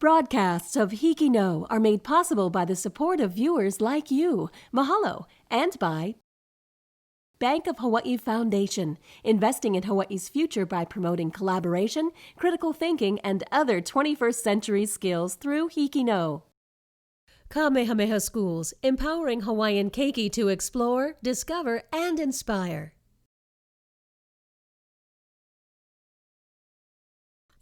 Broadcasts of HIKI NŌ are made possible by the support of viewers like you. Mahalo. And by Bank of Hawaii Foundation, investing in Hawaii's future by promoting collaboration, critical thinking, and other 21st century skills through HIKI NŌ. Kamehameha Schools, empowering Hawaiian keiki to explore, discover, and inspire.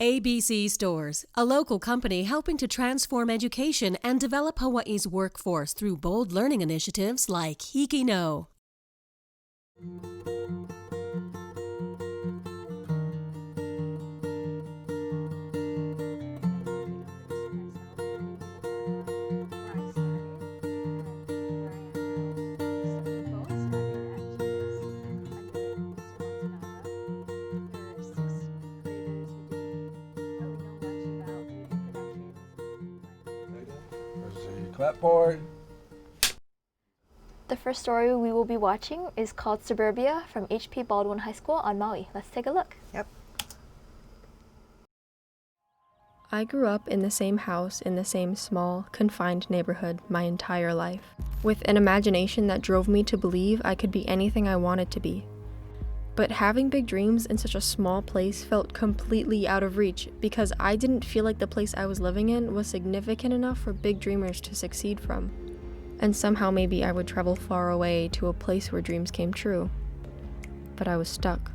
ABC Stores, a local company helping to transform education and develop Hawaii's workforce through bold learning initiatives like HIKI NŌ. Clapboard. The first story we will be watching is called Suburbia from HP Baldwin High School on Maui. Let's take a look. Yep. I grew up in the same house in the same small, confined neighborhood my entire life, with an imagination that drove me to believe I could be anything I wanted to be. But having big dreams in such a small place felt completely out of reach because I didn't feel like the place I was living in was significant enough for big dreamers to succeed from. And somehow maybe I would travel far away to a place where dreams came true. But I was stuck.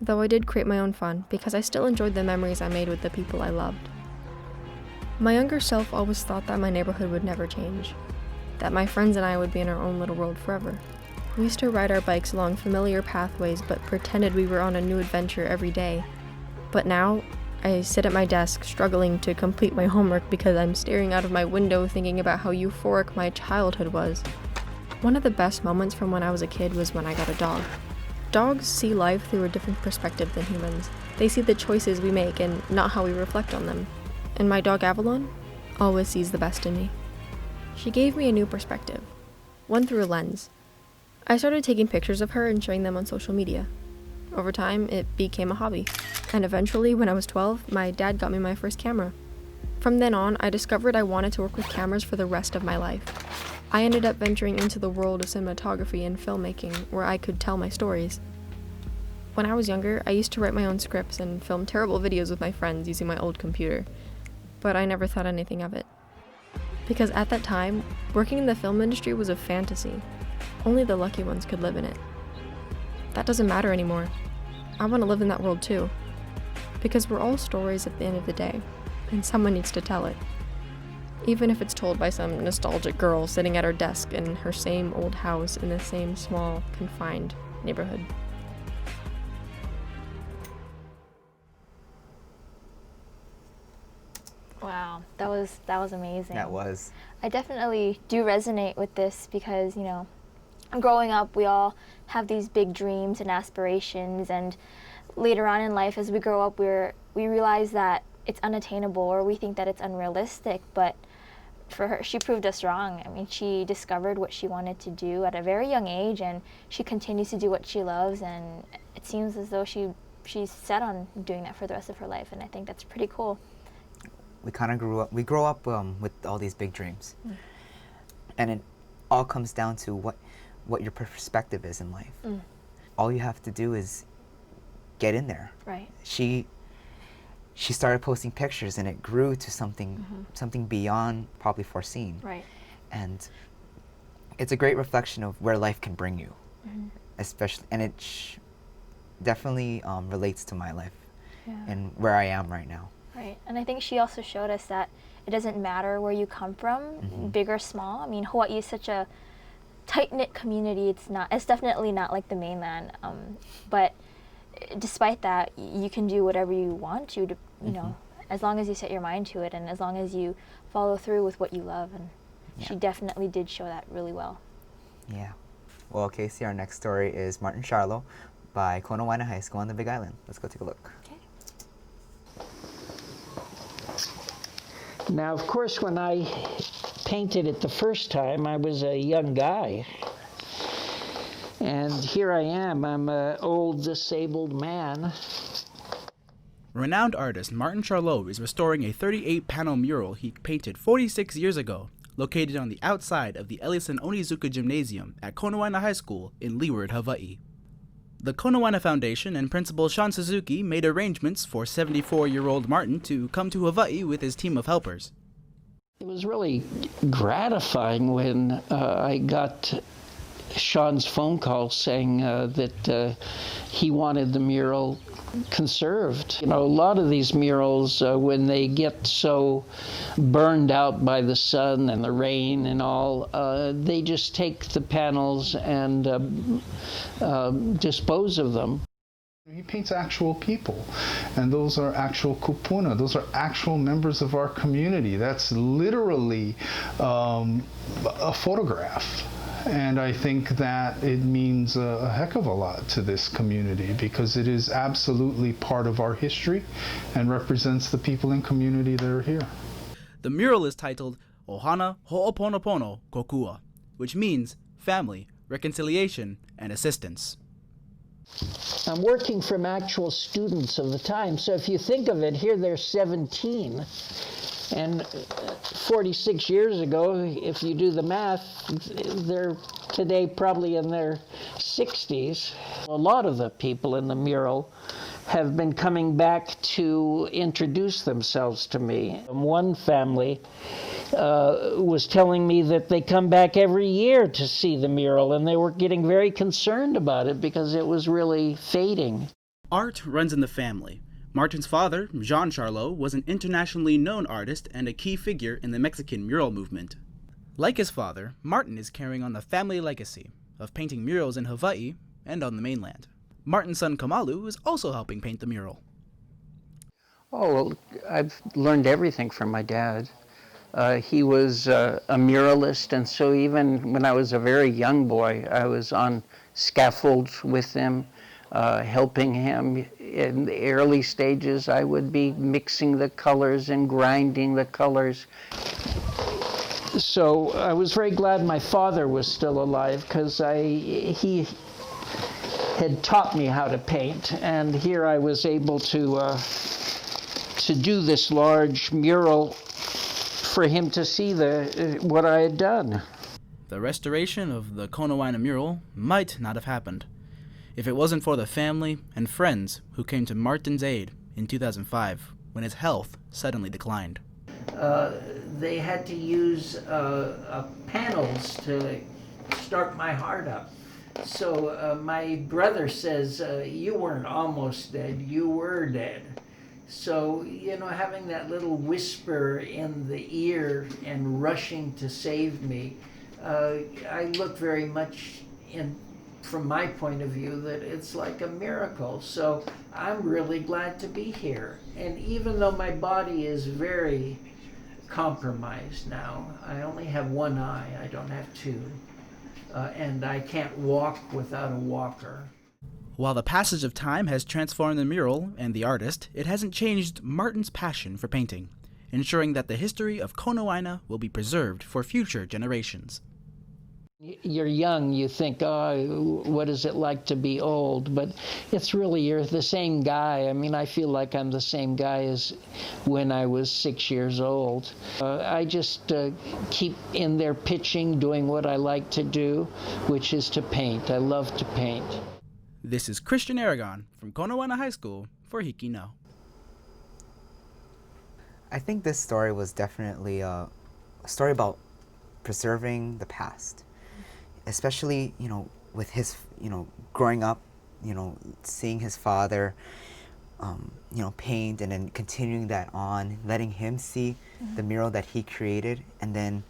Though I did create my own fun because I still enjoyed the memories I made with the people I loved. My younger self always thought that my neighborhood would never change, that my friends and I would be in our own little world forever. We used to ride our bikes along familiar pathways but pretended we were on a new adventure every day. But now, I sit at my desk struggling to complete my homework because I'm staring out of my window thinking about how euphoric my childhood was. One of the best moments from when I was a kid was when I got a dog. Dogs see life through a different perspective than humans. They see the choices we make and not how we reflect on them. And my dog Avalon always sees the best in me. She gave me a new perspective, one through a lens. I started taking pictures of her and sharing them on social media. Over time, it became a hobby. And eventually, when I was 12, my dad got me my first camera. From then on, I discovered I wanted to work with cameras for the rest of my life. I ended up venturing into the world of cinematography and filmmaking, where I could tell my stories. When I was younger, I used to write my own scripts and film terrible videos with my friends using my old computer. But I never thought anything of it. Because at that time, working in the film industry was a fantasy. Only the lucky ones could live in it. That doesn't matter anymore. I want to live in that world too. Because we're all stories at the end of the day, and someone needs to tell it. Even if it's told by some nostalgic girl sitting at her desk in her same old house in the same small, confined neighborhood. Wow, that was amazing. That was. I definitely do resonate with this because, growing up, we all have these big dreams and aspirations, and later on in life, as we grow up, we realize that it's unattainable, or we think that it's unrealistic. But for her, she proved us wrong. I mean, she discovered what she wanted to do at a very young age, and she continues to do what she loves, and it seems as though she's set on doing that for the rest of her life, and I think that's pretty cool. We grow up with all these big dreams. And it all comes down to what your perspective is in life. All you have to do is get in there. Right. She started posting pictures, and it grew to something beyond probably foreseen. Right. And it's a great reflection of where life can bring you, especially, and it definitely relates to my life and where I am right now. Right, and I think she also showed us that it doesn't matter where you come from, big or small. I mean, Hawaii is such a tight-knit community. It's definitely not like the mainland. But despite that, you can do whatever you want to as long as you set your mind to it, and as long as you follow through with what you love. And she definitely did show that really well. Yeah. Well, Kaycee, our next story is Martin Charlot by Konawaena High School on the Big Island. Let's go take a look. Okay. Now, of course, when I painted it the first time, I was a young guy. And here I am, I'm an old disabled man Renowned artist Martin Charlot is restoring a 38-panel mural he painted 46 years ago, located on the outside of the Ellison Onizuka Gymnasium at Konawaena High School in Leeward, Hawaii. The Konawaena Foundation and Principal Sean Suzuki made arrangements for 74-year-old Martin to come to Hawaii with his team of helpers. It was really gratifying when I got Sean's phone call saying that he wanted the mural conserved. You know, a lot of these murals, when they get so burned out by the sun and the rain and all, they just take the panels and dispose of them. He paints actual people, and those are actual kupuna. Those are actual members of our community. That's literally a photograph. And I think that it means a heck of a lot to this community because it is absolutely part of our history and represents the people and community that are here. The mural is titled Ohana Ho'oponopono Kokua, which means family, reconciliation, and assistance. I'm working from actual students of the time, so if you think of it, here they're 17. And 46 years ago, if you do the math, they're today probably in their 60s. A lot of the people in the mural have been coming back to introduce themselves to me. One family was telling me that they come back every year to see the mural, and they were getting very concerned about it because it was really fading. Art runs in the family. Martin's father, Jean Charlot, was an internationally known artist and a key figure in the Mexican mural movement. Like his father, Martin is carrying on the family legacy of painting murals in Hawaii and on the mainland. Martin's son Kamalu is also helping paint the mural. Oh, well, I've learned everything from my dad. He was a muralist, and so even when I was a very young boy, I was on scaffolds with him, helping him. In the early stages, I would be mixing the colors and grinding the colors. So I was very glad my father was still alive because he had taught me how to paint, and here I was able to do this large mural for him to see what I had done. The restoration of the Konawaena mural might not have happened if it wasn't for the family and friends who came to Martin's aid in 2005 when his health suddenly declined. They had to use panels to start my heart up. So my brother says, you weren't almost dead, you were dead. So, you know, having that little whisper in the ear and rushing to save me, I look very much from my point of view, that it's like a miracle. So I'm really glad to be here. And even though my body is very compromised now, I only have one eye, I don't have two. And I can't walk without a walker. While the passage of time has transformed the mural and the artist, it hasn't changed Martin's passion for painting, ensuring that the history of Konawaena will be preserved for future generations. You're young, you think, oh, what is it like to be old? But it's really, you're the same guy. I mean, I feel like I'm the same guy as when I was 6 years old. I just keep in there pitching, doing what I like to do, which is to paint. I love to paint. This is Christian Aragon from Konawaena High School for HIKI NŌ. I think this story was definitely a story about preserving the past. Especially, you know, with his, you know, growing up, you know, seeing his father, you know, paint and then continuing that on, letting him see the mural that he created, and then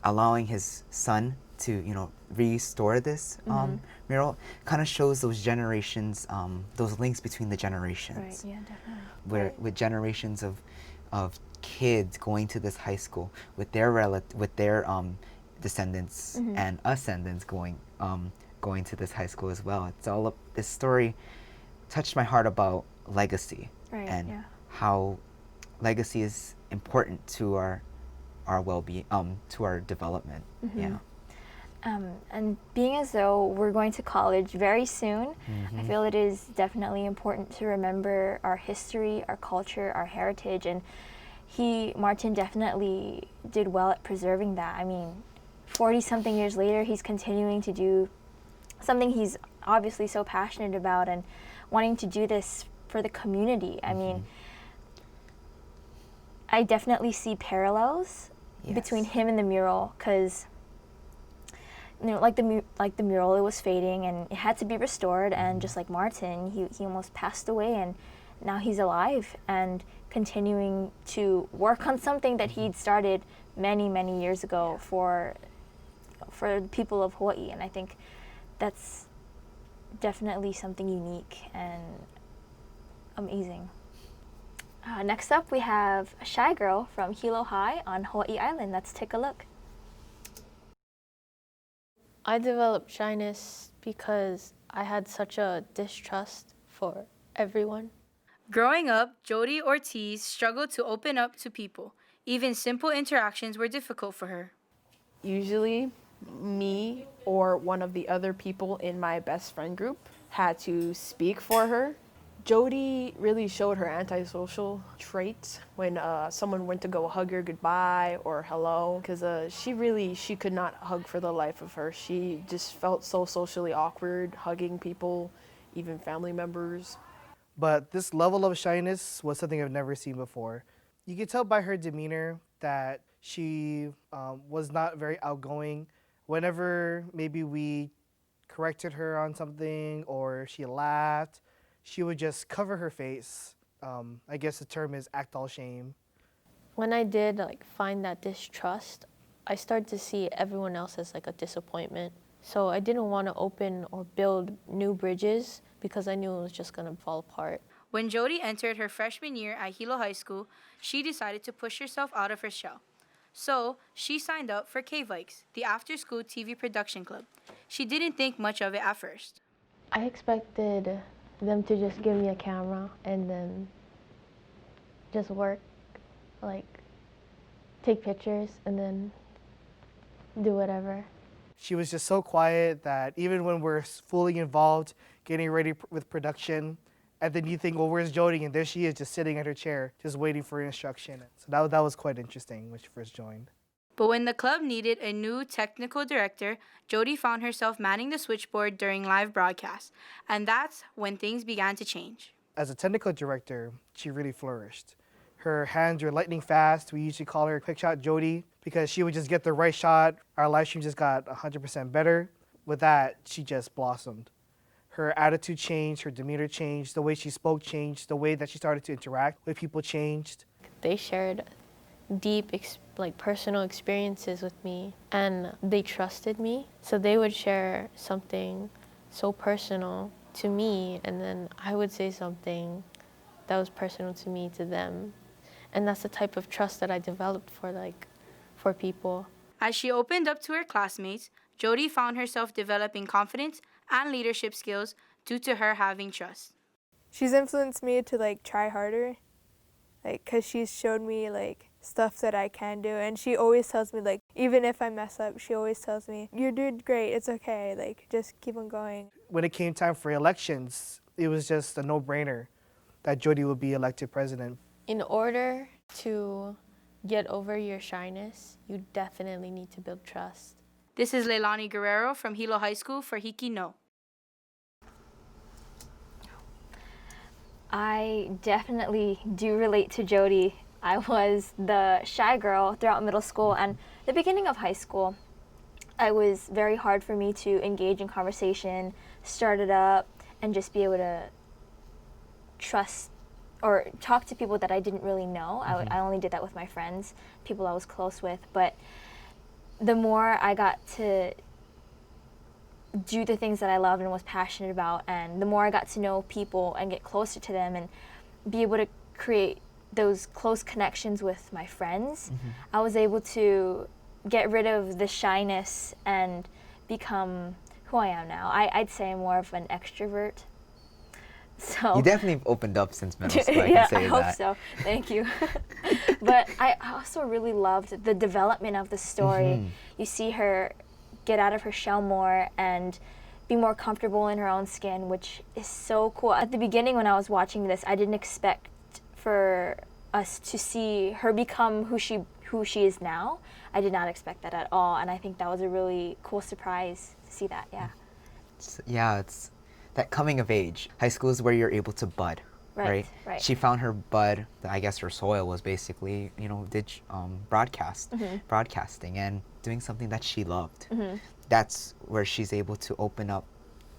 allowing his son to, you know, restore this mural, kind of shows those generations, those links between the generations. Right, yeah, definitely. Where with generations of kids going to this high school with their descendants and ascendants going to this high school as well. It's all up. This story touched my heart about legacy, Right, and yeah. how legacy is important to our well-being, to our development. Yeah. And being as though we're going to college very soon, I feel it is definitely important to remember our history, our culture, our heritage, and Martin definitely did well at preserving that. I mean, 40-something years later, he's continuing to do something he's obviously so passionate about and wanting to do this for the community. I mean, I definitely see parallels between him and the mural, because like the mural, it was fading and it had to be restored, and just like Martin, he almost passed away, and now he's alive and continuing to work on something that he'd started many years ago for the people of Hawaii. And I think that's definitely something unique and amazing. Next up, we have a shy girl from Hilo High on Hawaiʻi Island. Let's take a look. I developed shyness because I had such a distrust for everyone. Growing up, Jody Ortiz struggled to open up to people. Even simple interactions were difficult for her. Usually, me or one of the other people in my best friend group had to speak for her. Jody really showed her antisocial traits when someone went to go hug her goodbye or hello, because she could not hug for the life of her. She just felt so socially awkward hugging people, even family members. But this level of shyness was something I've never seen before. You could tell by her demeanor that she was not very outgoing. Whenever maybe we corrected her on something or she laughed, she would just cover her face. I guess the term is act all shame. When I did find that distrust, I started to see everyone else as a disappointment. So I didn't want to open or build new bridges because I knew it was just going to fall apart. When Jody entered her freshman year at Hilo High School, she decided to push herself out of her shell. So she signed up for K-Vikes, the after-school TV production club. She didn't think much of it at first. I expected them to just give me a camera and then just work, take pictures and then do whatever. She was just so quiet that even when we're fully involved, getting ready with production, and then you think, well, where's Jody? And there she is just sitting at her chair, just waiting for instruction. So that was quite interesting when she first joined. But when the club needed a new technical director, Jody found herself manning the switchboard during live broadcasts. And that's when things began to change. As a technical director, she really flourished. Her hands were lightning fast. We usually call her Quick Shot Jody because she would just get the right shot. Our live stream just got 100% better. With that, she just blossomed. Her attitude changed, her demeanor changed, the way she spoke changed, the way that she started to interact with people changed. They shared deep personal experiences with me, and they trusted me, so they would share something so personal to me, and then I would say something that was personal to me to them, and that's the type of trust that I developed for people. As she opened up to her classmates, Jody found herself developing confidence and leadership skills due to her having trust. She's influenced me to try harder, because she's showed me stuff that I can do, and she always tells me even if I mess up, she always tells me, you're doing great, it's okay, just keep on going. When it came time for elections, it was just a no-brainer that Jody would be elected president. In order to get over your shyness, you definitely need to build trust. This is Leilani Guerrero from Hilo High School for HIKI NŌ. I definitely do relate to Jody. I was the shy girl throughout middle school and the beginning of high school. It was very hard for me to engage in conversation, start it up, and just be able to trust or talk to people that I didn't really know. I only did that with my friends, people I was close with. But the more I got to do the things that I loved and was passionate about, and the more I got to know people and get closer to them and be able to create those close connections with my friends, I was able to get rid of the shyness and become who I am now. I'd say I'm more of an extrovert. So you definitely opened up since middle school. I can say I hope so. Thank you. But I also really loved the development of the story. You see her get out of her shell more and be more comfortable in her own skin, which is so cool. At the beginning when I was watching this, I didn't expect for us to see her become who she is now. I did not expect that at all, and I think that was a really cool surprise to see that, yeah. It's that coming of age. High school is where you're able to bud, right? She found her bud, I guess her soil was basically, broadcasting and doing something that she loved. That's where she's able to open up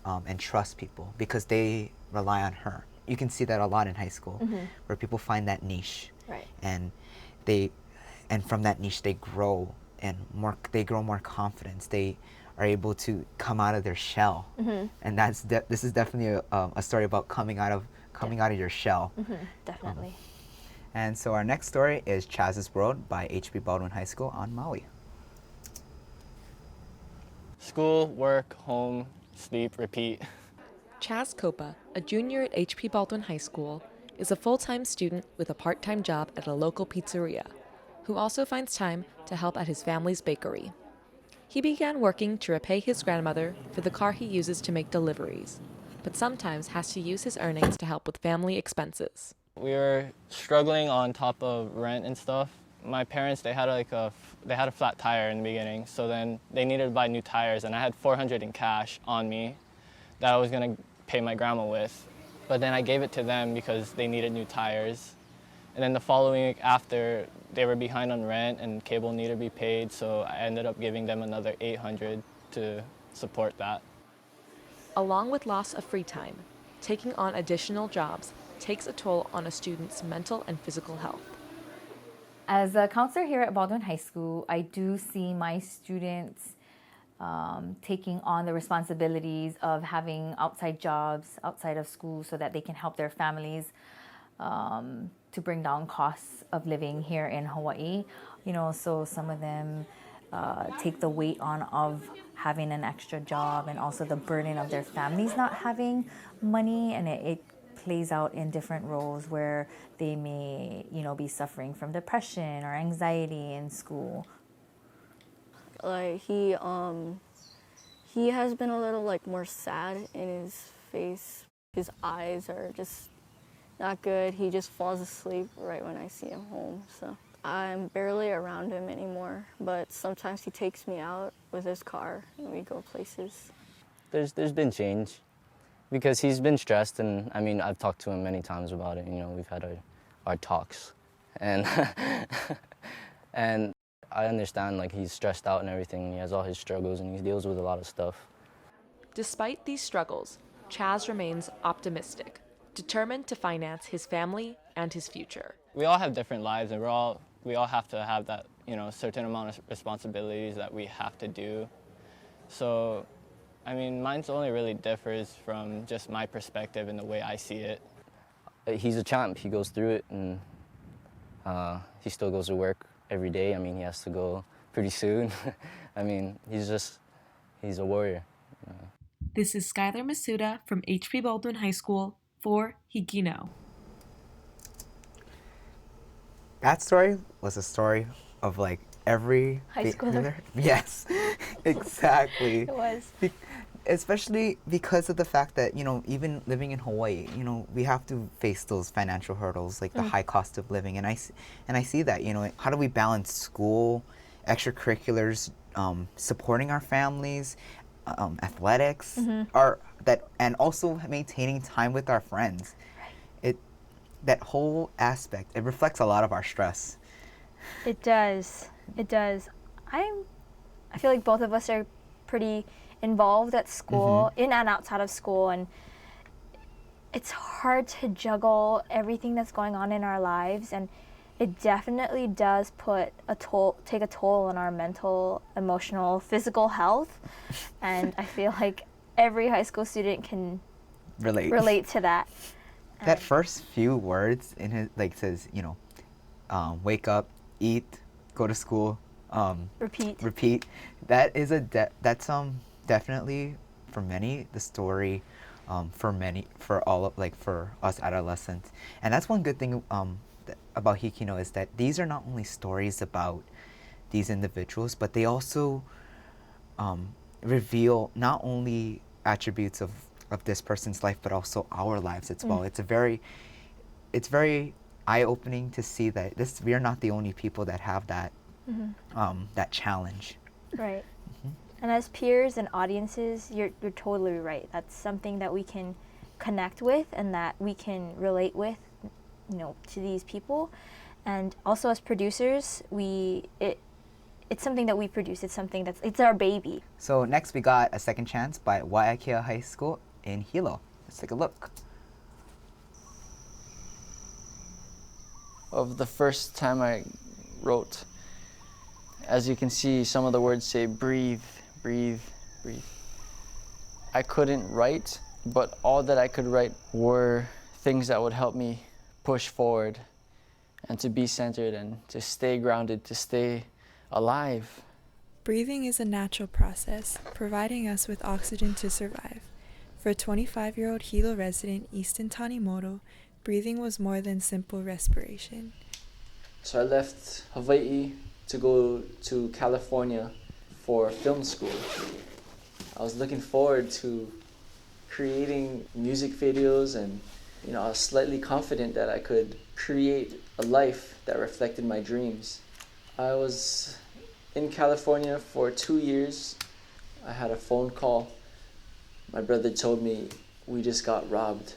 and trust people because they rely on her. You can see that a lot in high school, where people find that niche, and from that niche they grow more confidence. They are able to come out of their shell, and this is definitely a story about coming out of your shell. Definitely. And so our next story is Chaz's World by HP Baldwin High School on Maui. School, work, home, sleep, repeat. Chaz Copa, a junior at HP Baldwin High School, is a full-time student with a part-time job at a local pizzeria, who also finds time to help at his family's bakery. He began working to repay his grandmother for the car he uses to make deliveries, but sometimes has to use his earnings to help with family expenses. We were struggling on top of rent and stuff. My parents, they had a flat tire in the beginning, so then they needed to buy new tires, and I had $400 in cash on me that I was gonna pay my grandma with. But then I gave it to them because they needed new tires. And then the following week after, they were behind on rent and cable needed to be paid, so I ended up giving them another $800 to support that. Along with loss of free time, taking on additional jobs takes a toll on a student's mental and physical health. As a counselor here at Baldwin High School, I do see my students taking on the responsibilities of having outside jobs outside of school so that they can help their families to bring down costs of living here in Hawaii. So some of them take the weight on of having an extra job and also the burden of their families not having money, and it plays out in different roles where they may, be suffering from depression or anxiety in school. Like he has been a little more sad in his face. His eyes are just not good. He just falls asleep right when I see him home. So I'm barely around him anymore, but sometimes he takes me out with his car and we go places. There's been change because he's been stressed, and I mean, I've talked to him many times about it. We've had our talks, and and I understand he's stressed out and everything. He has all his struggles and he deals with a lot of stuff. Despite these struggles, Chaz remains optimistic, determined to finance his family and his future. We all have different lives, and we all have to have that, certain amount of responsibilities that we have to do. So, I mean, mine's only really differs from just my perspective and the way I see it. He's a champ. He goes through it, and he still goes to work every day. I mean, he has to go pretty soon. I mean, he's a warrior. This is Skylar Masuda from HP Baldwin High School for HIKI NŌ. That story was a story of every high schooler. Yes, exactly. It was. Especially because of the fact that, even living in Hawaii, we have to face those financial hurdles, the high cost of living. And I see that, how do we balance school, extracurriculars, supporting our families, athletics, and also maintaining time with our friends. That whole aspect, it reflects a lot of our stress. It does. I feel like both of us are pretty involved at school, in and outside of school, and it's hard to juggle everything that's going on in our lives, and it definitely does take a toll on our mental, emotional, physical health. And I feel like every high school student can relate to that. That first few words in his says, wake up, eat, go to school, repeat. That is definitely for many the story for us adolescents. And that's one good thing about HIKI NŌ is that these are not only stories about these individuals, but they also reveal not only attributes of this person's life, but also our lives as well. It's very eye-opening to see that we are not the only people that have that that challenge. Right. And as peers and audiences, you're totally right. That's something that we can connect with and that we can relate with, to these people. And also as producers, it's something that we produce. It's something it's our baby. So next we got A Second Chance by Waimea High School in Hilo. Let's take a look. Of the first time I wrote, as you can see, some of the words say breathe, breathe, breathe. I couldn't write, but all that I could write were things that would help me push forward and to be centered and to stay grounded, to stay alive. Breathing is a natural process, providing us with oxygen to survive. For 25-year-old Hilo resident Easton Tanimoto, breathing was more than simple respiration. So I left Hawaii to go to California for film school. I was looking forward to creating music videos, and I was slightly confident that I could create a life that reflected my dreams. I was in California for 2 years. I had a phone call. My brother told me we just got robbed.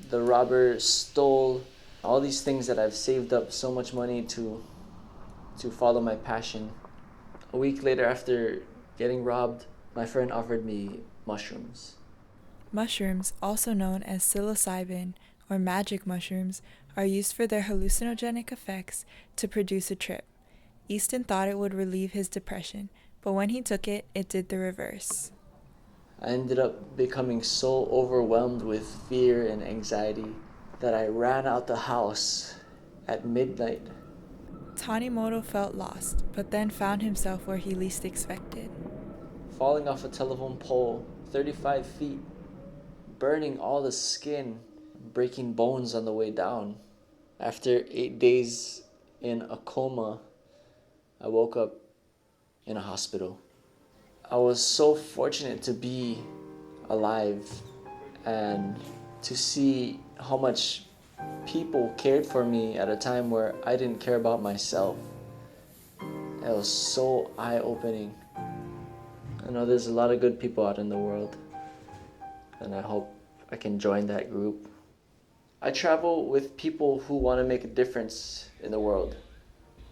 The robber stole all these things that I've saved up so much money to follow my passion. A week later, after getting robbed, my friend offered me mushrooms. Mushrooms, also known as psilocybin or magic mushrooms, are used for their hallucinogenic effects to produce a trip. Easton thought it would relieve his depression, but when he took it, it did the reverse. I ended up becoming so overwhelmed with fear and anxiety that I ran out the house at midnight. Tanimoto felt lost, but then found himself where he least expected. Falling off a telephone pole, 35 feet, burning all the skin, breaking bones on the way down. After 8 days in a coma, I woke up in a hospital. I was so fortunate to be alive and to see how much people cared for me at a time where I didn't care about myself. It was so eye-opening. I know there's a lot of good people out in the world, and I hope I can join that group. I travel with people who want to make a difference in the world,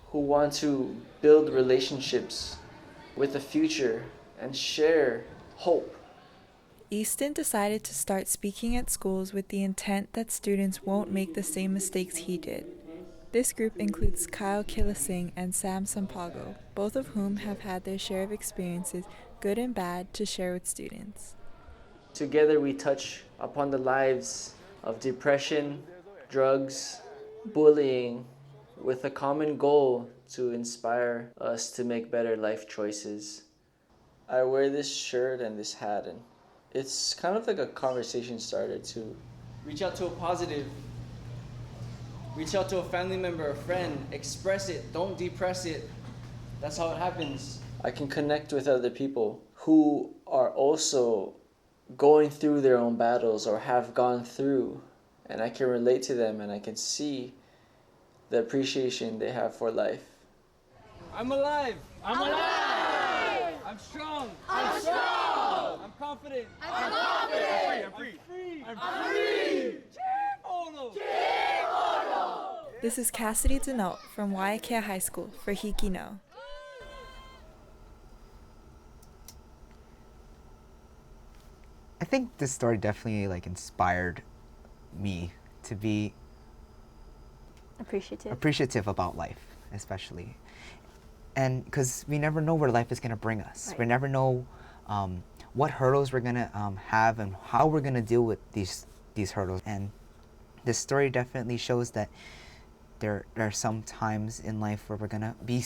who want to build relationships with a future and share hope. Easton decided to start speaking at schools with the intent that students won't make the same mistakes he did. This group includes Kyle Killising and Sam Sampago, both of whom have had their share of experiences, good and bad, to share with students. Together we touch upon the lives of depression, drugs, bullying, with a common goal to inspire us to make better life choices. I wear this shirt and this hat, and it's kind of like a conversation starter to reach out to a positive, reach out to a family member, a friend, express it, don't depress it. That's how it happens. I can connect with other people who are also going through their own battles or have gone through, and I can relate to them and I can see the appreciation they have for life. I'm alive! I'm alive! I'm strong! I'm strong! I'm confident! I'm confident! I'm free! I'm free! I'm free! This is Cassidy Denault from Waimea High School for HIKI NŌ. I think this story definitely inspired me to be appreciative about life, especially. And because we never know where life is going to bring us. Right. We never know what hurdles we're going to have and how we're going to deal with these hurdles. And this story definitely shows that there are some times in life where we're going to be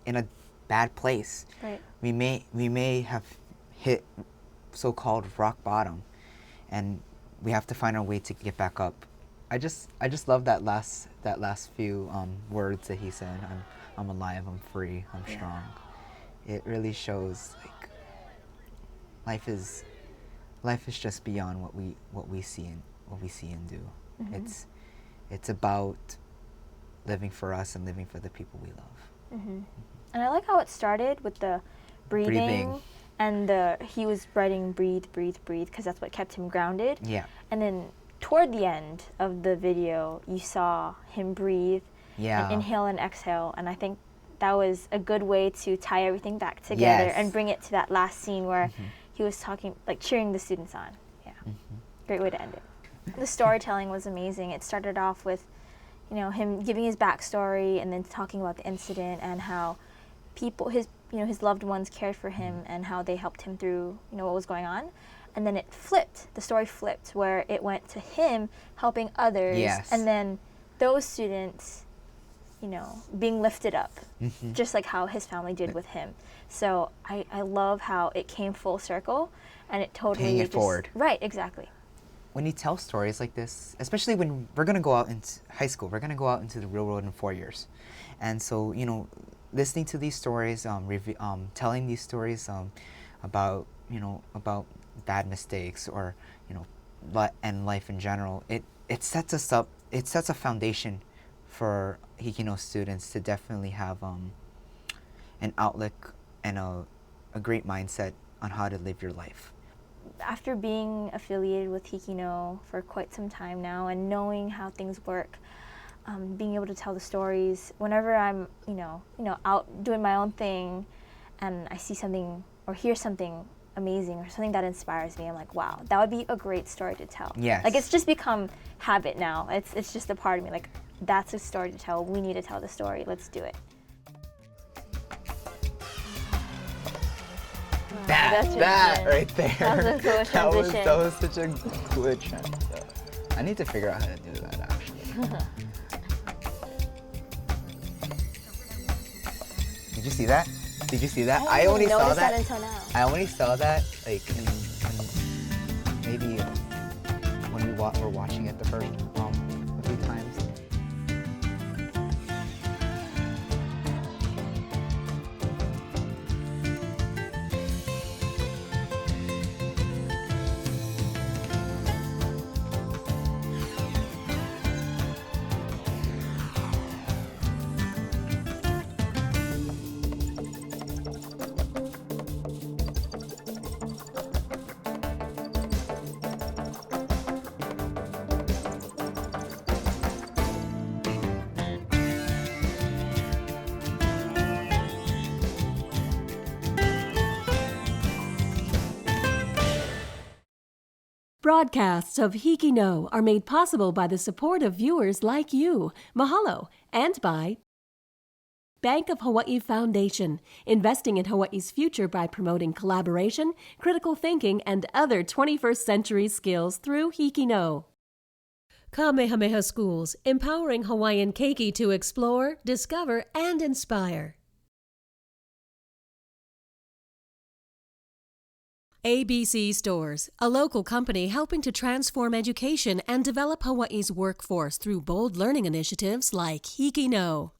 in a bad place. Right. We may have hit so-called rock bottom, and we have to find our way to get back up. I just love that last few words that he said. I'm alive, I'm free, I'm strong. it really shows like life is just beyond what we see and do. Mm-hmm. It's about living for us and living for the people we love. Mm-hmm. And I like how it started with the breathing. And he was writing breathe, breathe, breathe, because that's what kept him grounded. Yeah. And then toward the end of the video, you saw him breathe, and inhale and exhale. And I think that was a good way to tie everything back together and bring it to that last scene where he was talking, like cheering the students on. Yeah. Great way to end it. The storytelling was amazing. It started off with, you know, him giving his backstory and then talking about the incident and how people, his loved ones cared for him and how they helped him through, you know, what was going on. And then it flipped, the story flipped, where it went to him helping others. Yes. And then those students, you know, being lifted up, just like how his family did with him. So I love how it came full circle and it totally paying it forward. Right, exactly. When you tell stories like this, especially when we're going to go out into high school, we're going to go out into the real world in 4 years. And so, you know, listening to these stories, telling these stories about, you know, about bad mistakes or, you know, and life in general, it sets us up, it sets a foundation for HIKI NŌ students to definitely have an outlook and a great mindset on how to live your life. After being affiliated with HIKI NŌ for quite some time now and knowing how things work, being able to tell the stories, whenever I'm, you know, out doing my own thing and I see something or hear something amazing or something that inspires me, I'm like, wow, that would be a great story to tell. Yes. Like, it's just become habit now. It's just a part of me. Like, that's a story to tell. We need to tell the story. Let's do it. That right there. That was a cool transition. That was such a good transition. I need to figure out how to do that, actually. Did you see that? Did you see that? I only saw that until now. I only saw that like maybe when we were watching it the first a few times. Broadcasts of HIKI NŌ are made possible by the support of viewers like you. Mahalo. And by Bank of Hawaii Foundation, investing in Hawaii's future by promoting collaboration, critical thinking, and other 21st century skills through HIKI NŌ. Kamehameha Schools, empowering Hawaiian keiki to explore, discover, and inspire. ABC Stores, a local company helping to transform education and develop Hawaii's workforce through bold learning initiatives like HIKI NŌ.